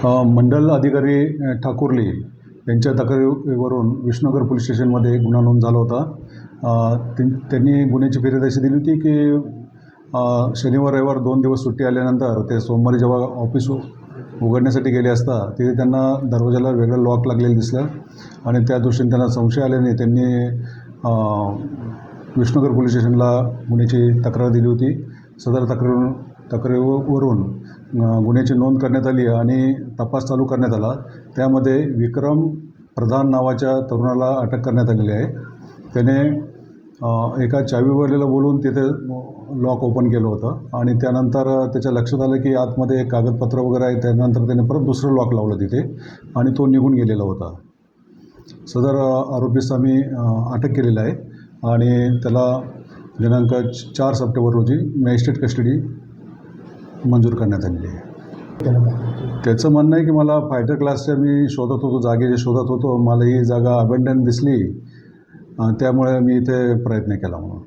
मंडल अधिकारी ठाकुर्ली यांच्या तक्रारीवरून विष्णुनगर पोलीस स्टेशनमध्ये गुन्हा नोंद झाला होता. त्यांनी गुन्ह्याची फिर्याद अशी दिली होती की शनिवार रविवार 2 दिवस सुट्टी आल्यानंतर ते सोमवारी जेव्हा ऑफिस उघडण्यासाठी गेले असता तिथे त्यांना दरवाजाला वेगळं लॉक लागलेलं दिसलं आणि त्या दृष्टीने त्यांना संशय आल्याने त्यांनी विष्णुनगर पोलीस स्टेशनला गुन्ह्याची तक्रार दिली होती. सदर तक्रारीवरून गुन्ह्याची नोंद करण्यात आली आणि तपास चालू करण्यात आला. त्यामध्ये विक्रम प्रधान नावाच्या तरुणाला अटक करण्यात आलेली आहे. त्याने एका चावीवाल्याला बोलून तिथे लॉक ओपन केलं होतं आणि त्यानंतर त्याच्या लक्षात आलं की आतमध्ये एक कागदपत्र वगैरे आहे. त्यानंतर त्याने परत दुसरं लॉक लावलं तिथे आणि तो निघून गेलेला होता. सदर आरोपीस आम्ही अटक केलेलं आहे आणि त्याला दिनांक 4 सप्टेंबर रोजी मॅजिस्ट्रेट कस्टडी मंजूर करण्यात आलेली आहे. त्याचं म्हणणं आहे की मला फायटर क्लासच्या मी शोधत होतो, जागेचे शोधत होतो. मला ही जागा अबंडन दिसली, त्यामुळे मी इथे प्रयत्न केला म्हणून.